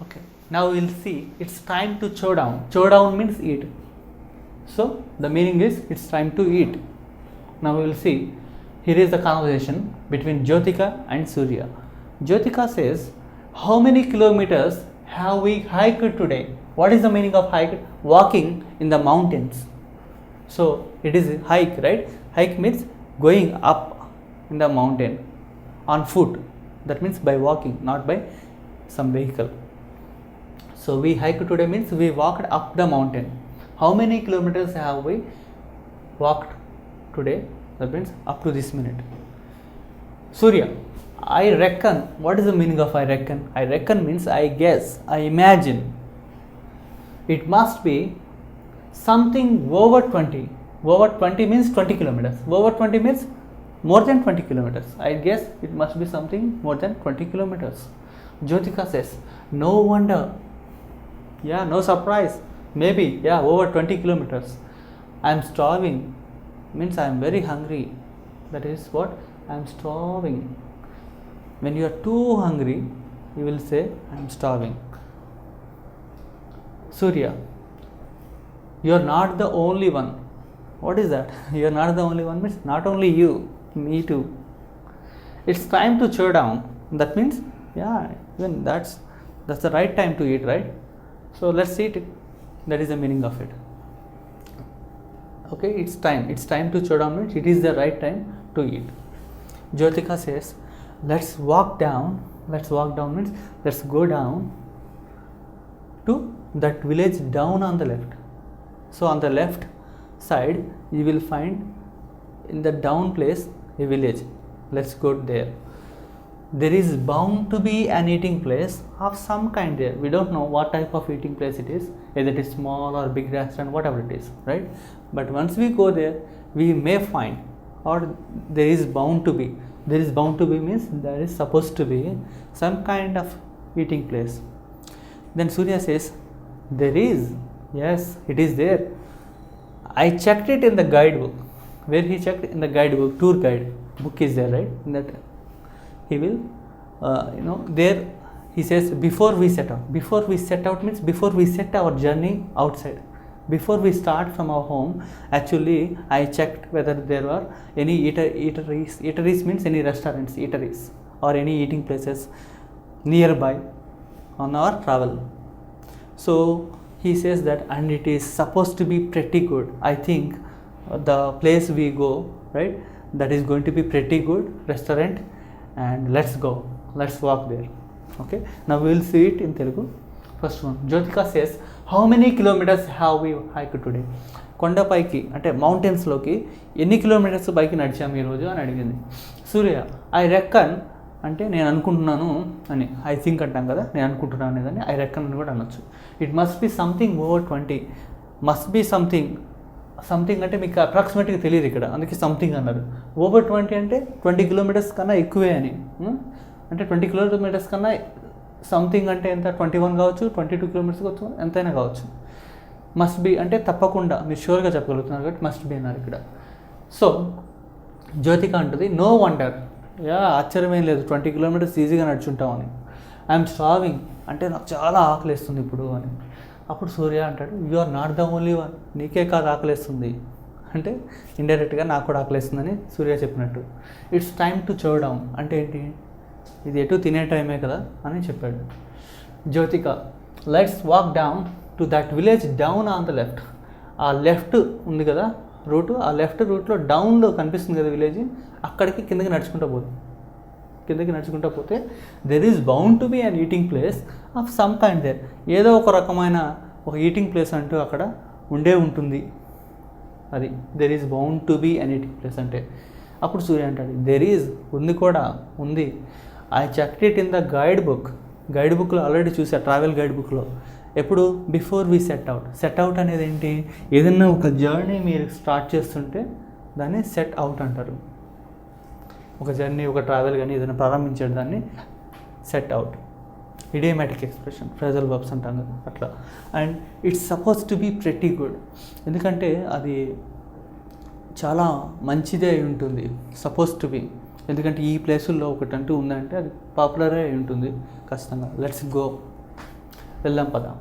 Okay, now we'll see it's time to chow down. Chow down means eat. So the meaning is it's time to eat. Now we will see. Here is the conversation between Jyotika and Surya. Jyotika says, how many kilometers have we hiked today? What is the meaning of hike? Walking in the mountains. So it is hike, right? Hike means going up in the mountain on foot. That means by walking, not by some vehicle. So we hike today means we walked up the mountain. How many kilometers have we walked today? That means up to this minute. Surya, I reckon. What is the meaning of I reckon? I reckon means I guess, I imagine. It must be something over 20. Over 20 means 20 kilometers. Over 20 means more than 20 kilometers. I guess it must be something more than 20 kilometers. Jyotika says, no wonder. Yeah, no surprise. Maybe, yeah, over 20 kilometers. I am starving. Means I am very hungry. That is what? I am starving. When you are too hungry, you will say, I am starving. Surya, you are not the only one. What is that? You are not the only one means not only you, me too. It's time to chow down. That means, yeah, even that's the right time to eat, right? So let's eat it. That is the meaning of it. Okay, it's time to chow down means it is the right time to eat. Jyotika says, let's walk down means let's go down to that village down on the left. So on the left side you will find in the down place a village. Let's go there. There is bound to be an eating place of some kind there. We don't know what type of eating place it is, either it is small or big restaurant, whatever it is, right? But once we go there, we may find, or there is bound to be. There is bound to be means there is supposed to be some kind of eating place. Then Surya says, there is. Yes, it is there. I checked it in the guidebook. Where he checked? In the guidebook, tour guide book is there, right? In that he will, there he says, before we set out. Before we set out means before we set our journey outside. Before we start from our home, actually I checked whether there were any eateries. Eateries means any restaurants, eateries, or any eating places nearby on our travel. So he says that, and it is supposed to be pretty good. I think the place we go, right, that is going to be pretty good restaurant, and let's go, let's walk there. Okay, now we will see it in Telugu. First one, Jyotika says, how many kilometers have we hiked today? కొండపైకి అంటే మౌంటైన్స్లోకి ఎన్ని kilometres పైకి నడిచాము ఈరోజు అని అడిగింది. సూర్య, I రెక్కన్ అంటే నేను అనుకుంటున్నాను అని, ఐ థింక్ అంటాం కదా, నేను అనుకుంటున్నాను అనేదాన్ని ఐ రెక్కన్ అని కూడా అనొచ్చు. It must be something over 20. Must be something అంటే మీకు అప్రాక్సిమేట్గా తెలియదు ఇక్కడ, అందుకే సంథింగ్ అన్నారు. ఓవర్ 20 అంటే 20 కిలోమీటర్స్ కన్నా ఎక్కువే అని. అంటే 20 కిలోమీటర్స్ కన్నా సంథింగ్ అంటే ఎంత, 21 కావచ్చు, 22 కిలోమీటర్స్ కావచ్చు, ఎంతైనా కావచ్చు. మస్ట్ బి అంటే తప్పకుండా మీరు షూర్గా చెప్పగలుగుతున్నారు కాబట్టి మస్ట్ బి అన్నారు ఇక్కడ. సో జ్యోతిక అంటుంది, నో వండర్, ఆశ్చర్యమేం లేదు, 20 కిలోమీటర్స్ ఈజీగా నడుచుంటామని. ఐఎమ్ స్టార్వింగ్ అంటే నాకు చాలా ఆకలిస్తుంది ఇప్పుడు అని. అప్పుడు సూర్య అంటాడు, you are not the only one, నీకే కాదు ఆకలిస్తుంది అంటే ఇండైరెక్ట్గా నాకు కూడా ఆకలిస్తుందని సూర్య చెప్పినట్టు. ఇట్స్ టైమ్ టు చో డౌన్ అంటే ఏంటి, ఇది ఎటు తినే టైమే కదా అని చెప్పాడు. Jyothika, let's walk down to that village down on the left. ఆ లెఫ్ట్ ఉంది కదా రూటు, ఆ లెఫ్ట్ రూట్లో డౌన్లో కనిపిస్తుంది కదా విలేజ్, అక్కడికి కిందకి నడుచుకుంటూ పోతే there is bound to be an eating place of some kind there. ఏదో ఒక రకమైన ఒక ఈటింగ్ ప్లేస్ అంటూ అక్కడ ఉండే ఉంటుంది. అది there is bound to be an eating place అంటే. అప్పుడు సూర్య అంటాడు, దెర్ ఈజ్ ఉంది కూడా ఉంది. I checked it in the guide బుక్లో ఆల్రెడీ చూసా, ట్రావెల్ గైడ్ బుక్లో. ఎప్పుడు, బిఫోర్ వీ సెట్ అవుట్ అనేది ఏంటి, ఏదైనా ఒక జర్నీ మీరు స్టార్ట్ చేస్తుంటే దాన్ని సెట్ అవుట్ అంటారు. ఒక జర్నీ, ఒక ట్రావెల్ కానీ ఏదైనా ప్రారంభించే దాన్ని set out. Idiomatic expression, phrasal verbs అంటాం కదా అట్లా. And it's suppose to be pretty good, ఎందుకంటే అది చాలా మంచిదే అయి ఉంటుంది. సపోజ్ టు బీ ఎందుకంటే ఈ ప్లేసుల్లో ఒకటంటూ ఉందంటే అది పాపులరే అయి ఉంటుంది ఖచ్చితంగా. లెట్స్ గో వెళ్దాం పదా.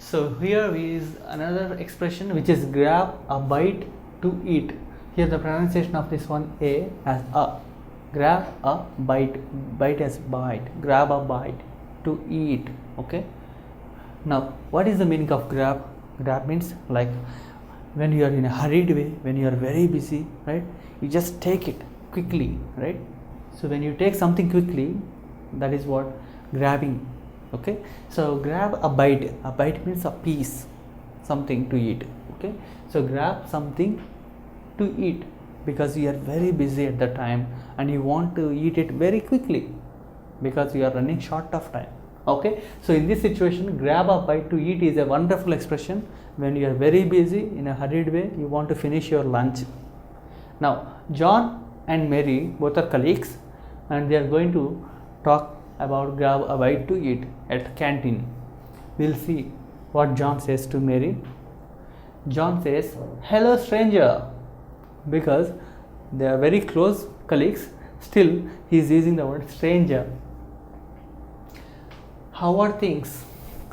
So here is another expression which is grab a bite to eat. Here the pronunciation of this one a as a. Grab a bite, bite as bite, grab a bite to eat. Okay, now what is the meaning of grab? Grab means like when you are in a hurried way, when you are very busy, right, you just take it quickly, right? So when you take something quickly, that is what grabbing. Okay, so grab a bite. A bite means a piece, something to eat. Okay, so grab something to eat because you are very busy at the time and you want to eat it very quickly because you are running short of time. Okay, so in this situation, grab a bite to eat is a wonderful expression when you are very busy in a hurried way, you want to finish your lunch. Now John and Mary both are colleagues and they are going to talk about grab a bite to eat at canteen. We'll see what John says to Mary. John says, "Hello stranger," because they are very close colleagues. Still he is using the word stranger. How are things?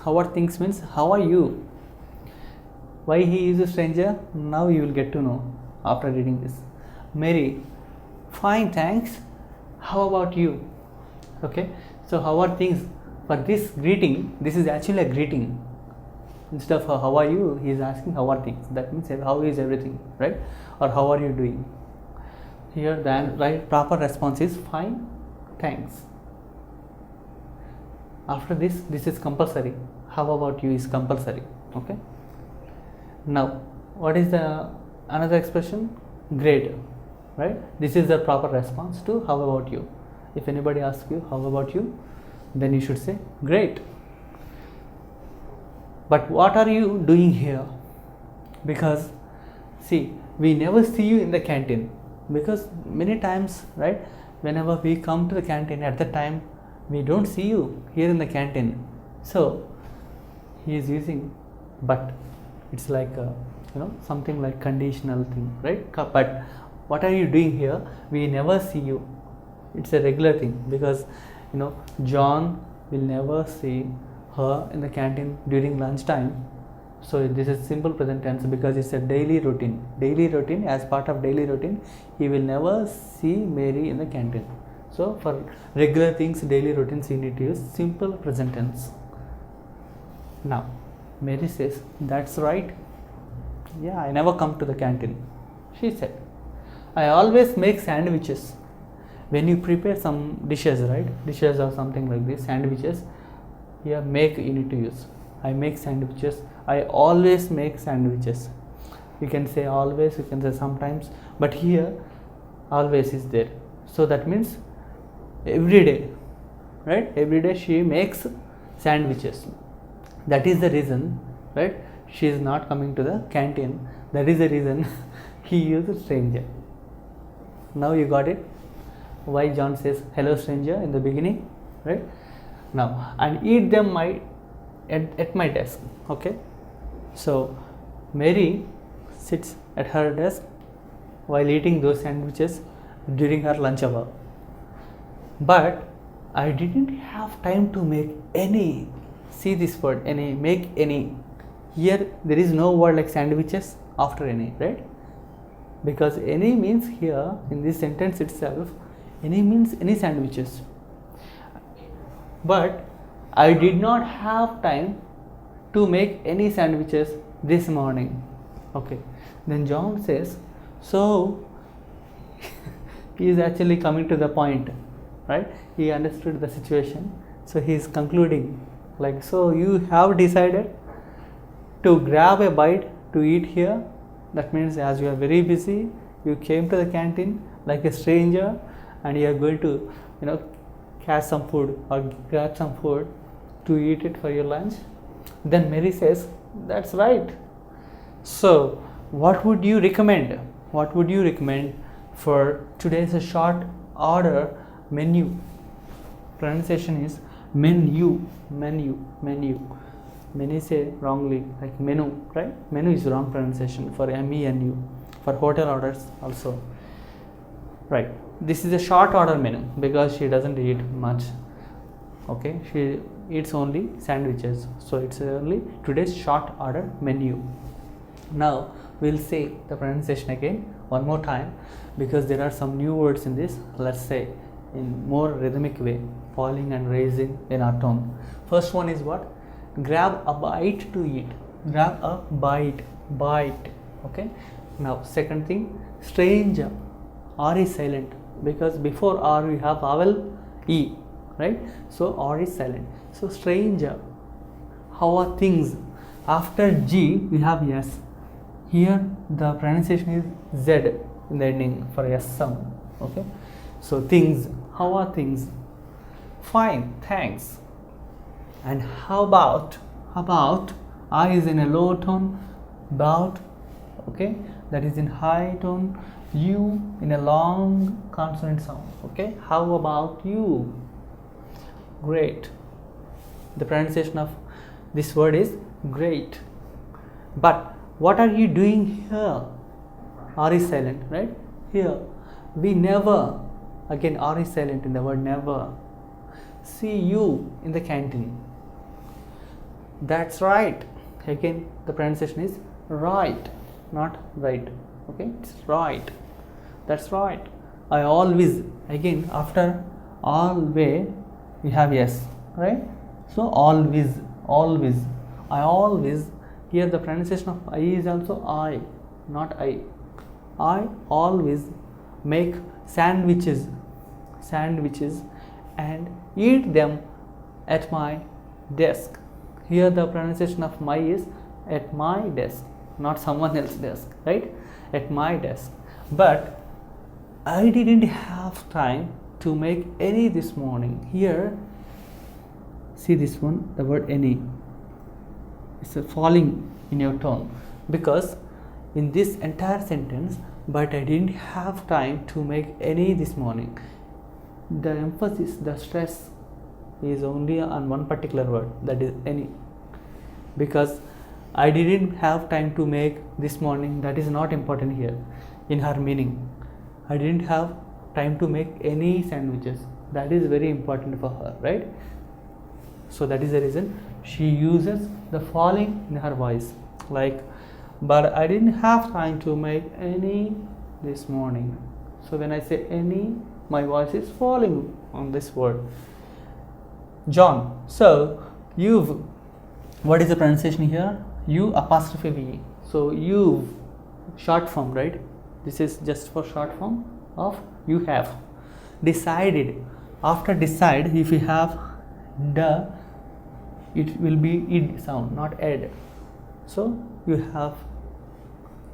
How are things means how are you? Why he is a stranger? Now you will get to know after reading this. Mary, fine thanks. How about you? Okay, so how are things? For this greeting, this is actually a greeting. Instead of how are you, he is asking how are things. That means how is everything, right? Or how are you doing? Here the right proper response is fine thanks. After this is compulsory. How about you is compulsory. Okay, now what is the another expression? Great, right? This is the proper response to how about you. If anybody asks you how about you, then you should say great. But what are you doing here? Because see, we never see you in the canteen, because many times, right, whenever we come to the canteen at that time we don't see you here in the canteen. So he is using but. It's like something like conditional thing, right? But what are you doing here? We never see you. It's a regular thing because John will never see her in the canteen during lunchtime. So this is simple present tense because it's a daily routine. As part of daily routine, he will never see Mary in the canteen. So for regular things, daily routines, you need to use simple present tense. Now Mary says, "That's right. Yeah, I never come to the canteen." She said, "I always make sandwiches." When you prepare some dishes, right? Dishes or something like this, sandwiches. Here, make you need to use. I make sandwiches. I always make sandwiches. You can say always, you can say sometimes, but here, always is there. So that means every day, right? Every day she makes sandwiches. That is the reason, right? She is not coming to the canteen. That is the reason he used stranger. Now you got it? Why John says hello stranger in the beginning, right? Now, and eat them at my desk. Okay, so Mary sits at her desk while eating those sandwiches during her lunch hour. But I didn't have time to make any. See this word, any, make any. Here there is no word like sandwiches after any, right? Because any means here in this sentence itself, any means any sandwiches. But I did not have time to make any sandwiches this morning. Okay, then John says, so he is actually coming to the point, right? He understood the situation, so he is concluding like, so you have decided to grab a bite to eat here. That means as you are very busy, you came to the canteen like a stranger and you are going to catch some food or grab some food to eat it for your lunch. Then Mary says, that's right. So what would you recommend? What would you recommend for today's short order menu? Pronunciation is menu. Many say wrongly like menu, right? Menu is wrong pronunciation for MENU. For hotel orders also. right. This is a short order menu because she doesn't eat much. Okay, she eats only sandwiches, so it's only today's short order menu. Now we'll say the pronunciation again one more time because there are some new words in this. Let's say in more rhythmic way, falling and raising in our tone. First one is what? Grab a bite to eat. Grab a bite. Okay. Now second thing, stranger. R is silent because before R we have vowel E, right? So R is silent. So stranger. How are things? After G we have S. Here the pronunciation is Z in the ending for S sound. Okay. So things. How are things? Fine, thanks. And how about I is in a low tone, about, okay, that is in high tone, you in a long consonant sound. Okay, how about you? Great. The pronunciation of this word is great. But what are you doing here? R is silent, right? Here we never, again R is silent in the word never, see you in the canteen. That's right. Again the pronunciation is right, not right. Okay, it's right. That's right. I always, again after always we have yes, right? So always, I always. Here the pronunciation of I is also I, not I. I always make sandwiches and eat them at my desk. Here the pronunciation of my is at my desk, not someone else's desk, right? At my desk. But I didn't have time to make any this morning. Here, see this one, the word any. It's a falling in your tone because in this entire sentence, but I didn't have time to make any this morning. The emphasis, the stress is only on one particular word, that is any. Because I didn't have time to make this morning, that is not important here in her meaning. I didn't have time to make any sandwiches, that is very important for her, right? So that is the reason she uses the falling in her voice, like, but I didn't have time to make any this morning. So when I say any, my voice is falling on this word. John. So you've, what is the pronunciation here? You apostrophe V. So you've, short form, right? This is just for short form of you have. Decided. After decide, if you have the, it will be id sound, not ed. So you have,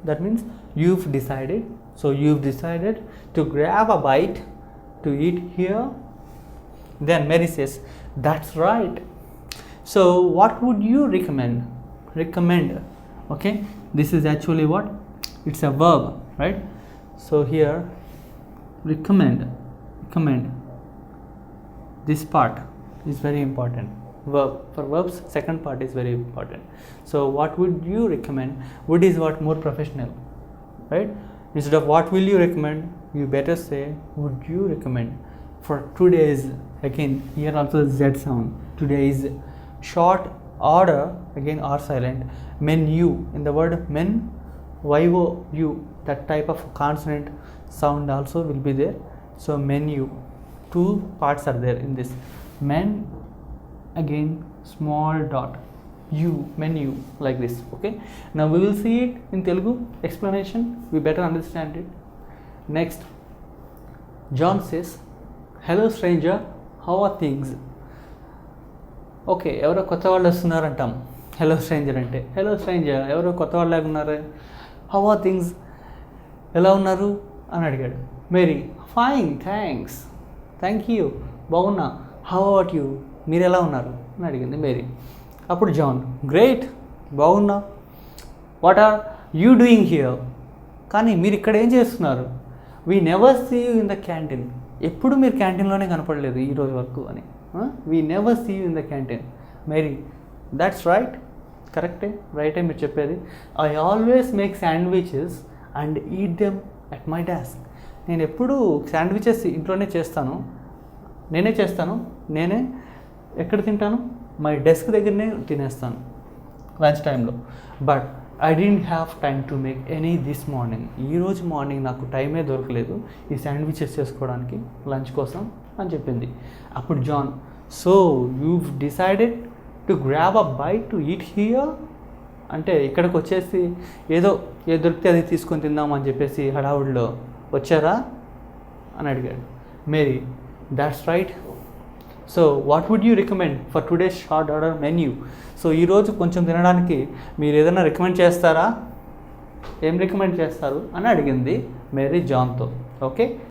that means you've decided. So you've decided to grab a bite to eat here. Then Mary says, that's right. So what would you recommend? Recommend. Okay, this is actually what? It's a verb, right? So here recommend. This part is very important. Verb. For verbs, second part is very important. So what would you recommend? Would is what? More professional, right? Instead of what will you recommend, you better say would you recommend. For today's, again here also Z sound. Today's short order, again R silent. Menu. In the word men, YOU, that type of consonant sound also will be there. So menu. Two parts are there in this. Men, again small dot, you, menu, like this. Okay, now we will see it in Telugu explanation, we better understand it. Next, John says, hello stranger, how are things? Okay, ఎవరో కొత్త వాళ్ళు వస్తున్నారు అంటాం hello stranger అంటే. Hello stranger, ఎవరో కొత్త వాళ్ళు లాగా ఉన్నారు, హౌ ఆర్ థింగ్స్, ఎలా ఉన్నారు అని అడిగాడు. Mary, fine thanks, thank you, బాగున్నా, హౌ అబౌట్ యూ, మీరు ఎలా ఉన్నారు అని అడిగింది మేరీ. అప్పుడు జాన్, గ్రేట్, బాగున్నా, what are you doing here, కానీ మీరు ఇక్కడ ఏం చేస్తున్నారు, we never see you in the canteen, ఎప్పుడు మీరు క్యాంటీన్లోనే కనపడలేదు ఈరోజు వరకు అని. We never see you in the canteen. Mary, that's right, కరెక్టే, రైటే మీరు చెప్పేది. I always make sandwiches and eat them at my desk. నేను ఎప్పుడు శాండ్విచెస్ ఇంట్లోనే చేస్తాను, నేనే చేస్తాను, నేనే ఎక్కడ తింటాను, మై డెస్క్ దగ్గరనే తినేస్తాను లంచ్ టైంలో. But I don't have time to make any this morning. ఈరోజు మార్నింగ్ నాకు టైమే దొరకలేదు ఈ శాండ్విచెస్ చేసుకోవడానికి లంచ్ కోసం అని చెప్పింది. అప్పుడు John, so you decided to grab a bite to eat here, అంటే ఇక్కడికి వచ్చేసి ఏదో ఏది దొరికితే అది తీసుకొని తిందామని చెప్పేసి హడావుడిలో వచ్చారా అని అడిగాడు. Mary, that's right. So what would you recommend for today's short order menu? So ఈరోజు కొంచెం తినడానికి మీరు ఏదైనా రికమెండ్ చేస్తారా, ఏం రికమెండ్ చేస్తారు అని అడిగింది మేరీ జాన్తో. ఓకే.